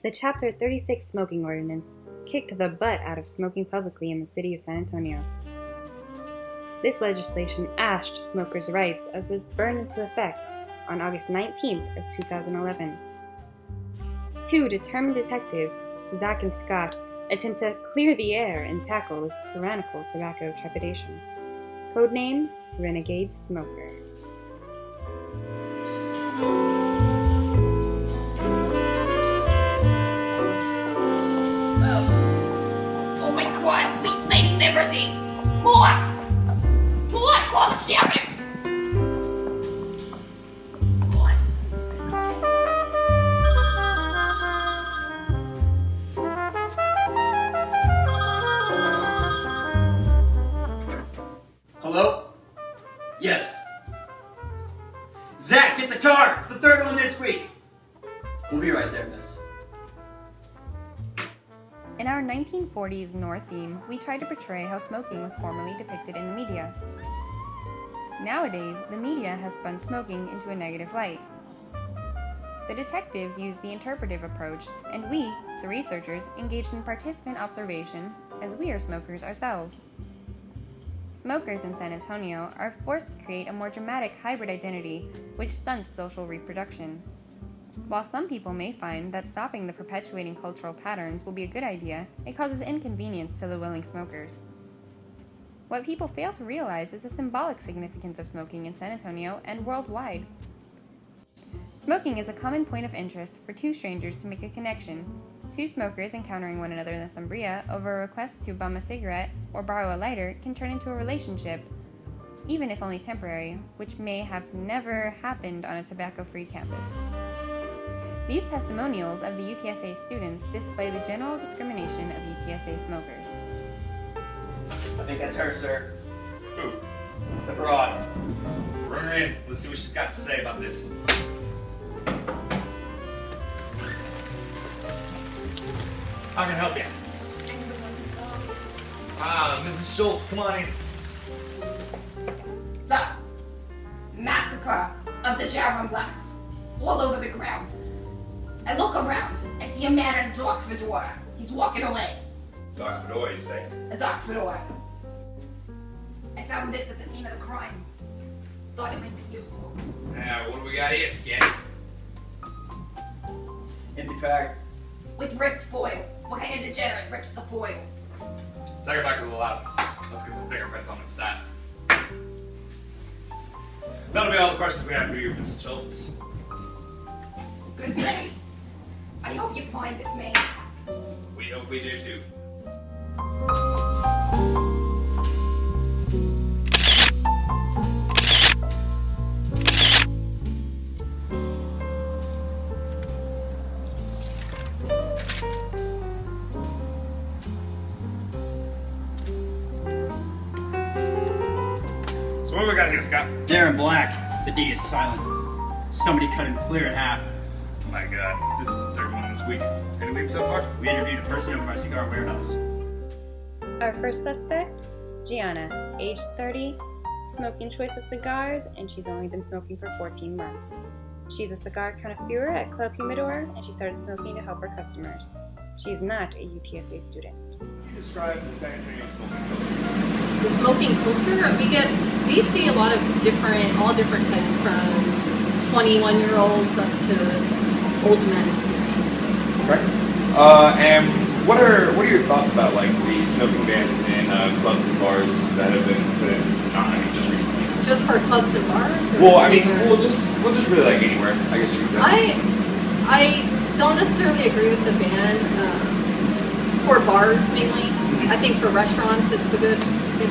The Chapter 36 smoking ordinance kicked the butt out of smoking publicly in the city of San Antonio. This legislation ashed smokers' rights as this burned into effect on August 19th of 2011. Two determined detectives, Zach and Scott, attempt to clear the air and tackle this tyrannical tobacco trepidation. Codename Renegade Smoker. Oh my God, sweet Lady Liberty! More! Call the sheriff! More. Hello? Yes. Zach, get the car! It's the third one this week! We'll be right there, miss. In our 1940s North theme, we tried to portray how smoking was formerly depicted in the media. Nowadays, the media has spun smoking into a negative light. The detectives used the interpretive approach, and we, the researchers, engaged in participant observation, as we are smokers ourselves. Smokers in San Antonio are forced to create a more dramatic hybrid identity, which stunts social reproduction. While some people may find that stopping the perpetuating cultural patterns will be a good idea, it causes inconvenience to the willing smokers. What people fail to realize is the symbolic significance of smoking in San Antonio and worldwide. Smoking is a common point of interest for two strangers to make a connection. Two smokers encountering one another in the sombria over a request to bum a cigarette or borrow a lighter can turn into a relationship, even if only temporary, which may have never happened on a tobacco-free campus. These testimonials of the UTSA students display the general discrimination of UTSA smokers. I think that's her, sir. Who? The broad. Bring her in. Let's see what she's got to say about this. How can I help you? Mrs. Schultz, come on in. The massacre of the Jarman blacks all over the ground. I look around. I see a man in a dark fedora. He's walking away. Dark fedora, you say? A dark fedora. I found this at the scene of the crime. Thought it might be useful. Yeah, what do we got here, Skinny? Empty pack. With ripped foil. What kind of degenerate rips the foil? Take her back to the lab. Let's get some fingerprints on its stat. That'll be all the questions we have for you, Mrs. Schultz. Good day. I hope you find this man. We hope we do too. So what do we got here, Scott? Darren Black. The D is silent. Somebody cut him clear in half. Oh my God, this is the third one this week. Any leads so far? We interviewed a person over by Cigar Warehouse. Our first suspect, Gianna, age 30, smoking choice of cigars, and she's only been smoking for 14 months. She's a cigar connoisseur at Club Humidor, and she started smoking to help her customers. She's not a UTSA student. Can you describe the San Antonio smoking culture? The smoking culture, we see a lot of all different types, from 21-year-olds up to old men smoking. Right. And what are your thoughts about like the smoking bans in clubs and bars that have been put in? Just recently. Just for clubs and bars? Or Well, I mean, anywhere? we'll just really like anywhere. I guess you could say. I don't necessarily agree with the ban for bars mainly. I think for restaurants it's a good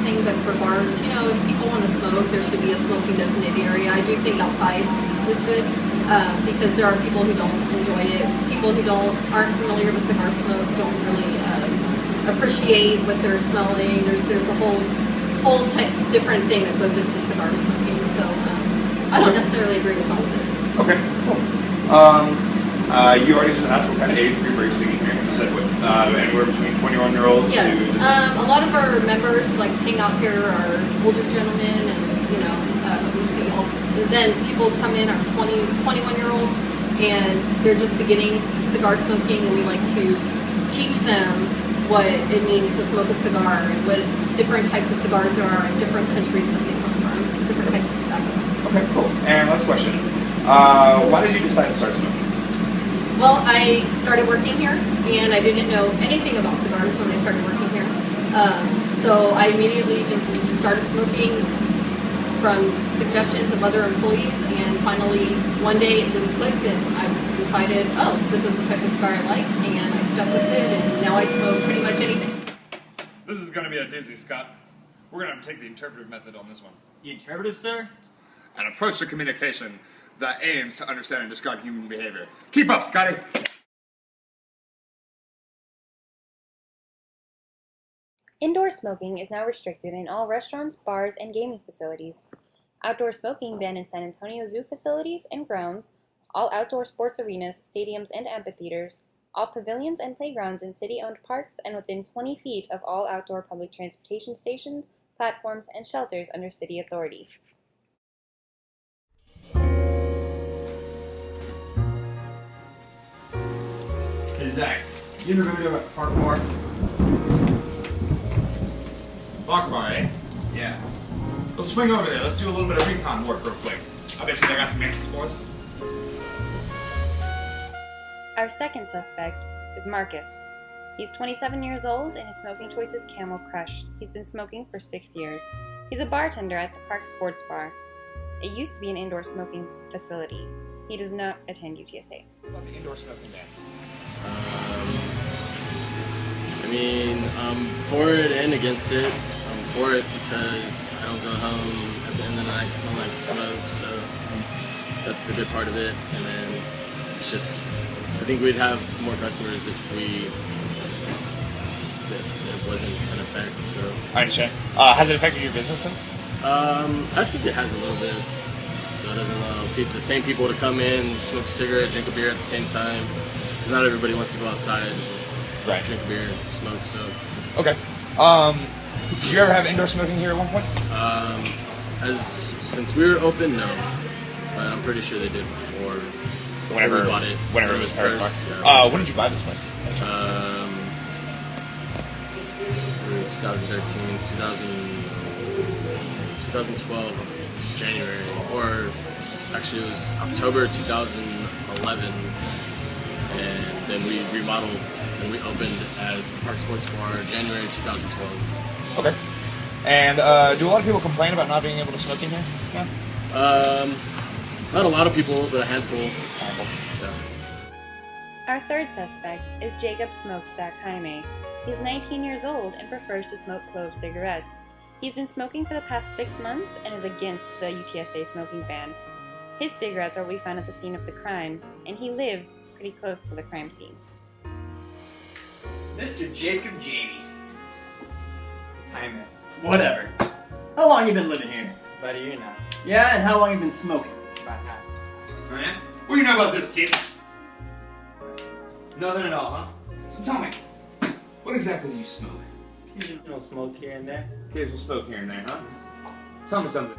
thing, but for bars, if people want to smoke, there should be a smoking designated area. I do think outside is good because there are people who don't enjoy it. People who aren't familiar with cigar smoke don't really appreciate what they're smelling. There's a whole different thing that goes into cigar smoking. So I don't necessarily agree with all of it. Okay, cool. You already just asked what kind of age group are you seeing here? You said what? Anywhere between 21-year-olds Yes, to just... a lot of our members who like to hang out here are older gentlemen, and we see all. And then people come in are 21-year-olds, and they're just beginning cigar smoking, and we like to teach them what it means to smoke a cigar and what different types of cigars there are in different countries that they come from, different types of tobacco. Okay, cool. And last question. Why did you decide to start smoking? Well, I started working here, and I didn't know anything about cigars when I started working here. So I immediately just started smoking from suggestions of other employees, and finally one day it just clicked, and I decided, oh, this is the type of cigar I like, and I stuck with it, and now I smoke pretty much anything. This is going to be a doozy, Scott. We're going to have to take the interpretive method on this one. The interpretive, sir? An approach to communication that aims to understand and describe human behavior. Keep up, Scotty! Indoor smoking is now restricted in all restaurants, bars, and gaming facilities. Outdoor smoking banned in San Antonio Zoo facilities and grounds, all outdoor sports arenas, stadiums, and amphitheaters, all pavilions and playgrounds in city-owned parks, and within 20 feet of all outdoor public transportation stations, platforms, and shelters under city authority. Hey, Zach, you ever been to a park bar? Lock bar, eh? Yeah. Let's swing over there. Let's do a little bit of recon work real quick. I bet you they got some answers for us. Our second suspect is Marcus. He's 27 years old and his smoking choice is Camel Crush. He's been smoking for 6 years. He's a bartender at the Park Sports Bar. It used to be an indoor smoking facility. He does not attend UTSA. What about the indoor smoking bans? I'm for it and against it. I'm for it because I don't go home at the end of the night smelling like smoke, so that's the good part of it. And then it's just, I think we'd have more customers if it wasn't an effect. So I understand. Has it affected your business since? I think it has a little bit. So it doesn't allow the same people to come in, smoke a cigarette, drink a beer at the same time. Because not everybody wants to go outside, Right. drink a beer, smoke. So Okay. Did you ever have indoor smoking here at one point? since we were open, no. But I'm pretty sure they did before. Whenever we bought it. Whenever it was started. First, yeah. When did you buy this place? 2013, 2012, January, or actually it was October 2011, and then we remodeled and we opened as the Park Sports Bar January 2012. Okay. And do a lot of people complain about not being able to smoke in here? Yeah. Not a lot of people, but a handful. Yeah. Our third suspect is Jacob Smokestack Jaime. He's 19 years old and prefers to smoke clove cigarettes. He's been smoking for the past 6 months and is against the UTSA smoking ban. His cigarettes are what we found at the scene of the crime, and he lives pretty close to the crime scene. Mr. Jacob Jamie. It's Jaime. Whatever. How long you been living here? About a year now. Yeah, and how long you been smoking? About half. Oh, yeah? What do you know about this, kid? Nothing at all, huh? So tell me, what exactly do you smoke? Occasional smoke here and there. Occasional smoke here and there, huh? Tell me something.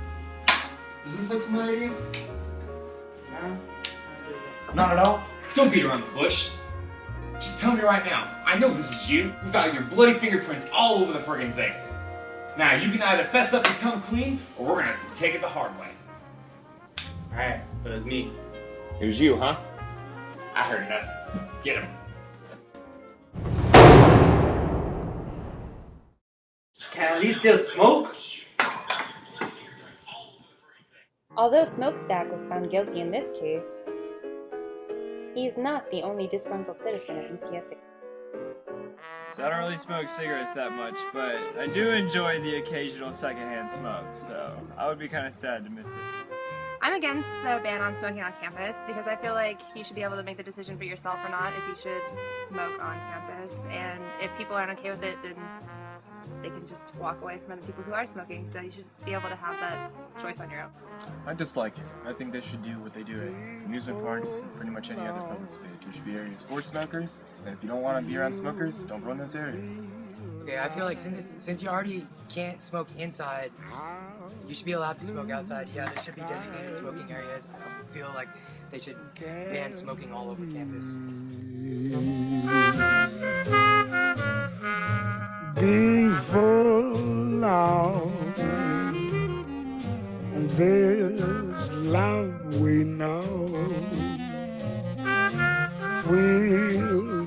Does this look familiar to you? No? Not at all? Don't beat around the bush. Just tell me right now. I know this is you. You've got your bloody fingerprints all over the friggin' thing. Now, you can either fess up and come clean, or we're gonna take it the hard way. Alright, but it was me. It was you, huh? I heard enough. Get him. Can I at least still smoke? Although Smokestack was found guilty in this case, he is not the only disgruntled citizen of UTSA. So I don't really smoke cigarettes that much, but I do enjoy the occasional secondhand smoke, so I would be kind of sad to miss it. I'm against the ban on smoking on campus because I feel like you should be able to make the decision for yourself or not if you should smoke on campus, and if people aren't okay with it, then they can just walk away from other people who are smoking, so you should be able to have that choice on your own. I dislike it. I think they should do what they do at amusement parks and pretty much any other public space. There should be areas for smokers, and if you don't want to be around smokers, don't go in those areas. Okay, I feel like since you already can't smoke inside, You should be allowed to smoke outside. Yeah, there should be designated smoking areas. I feel like they should ban smoking all over campus. Before long, this love we know will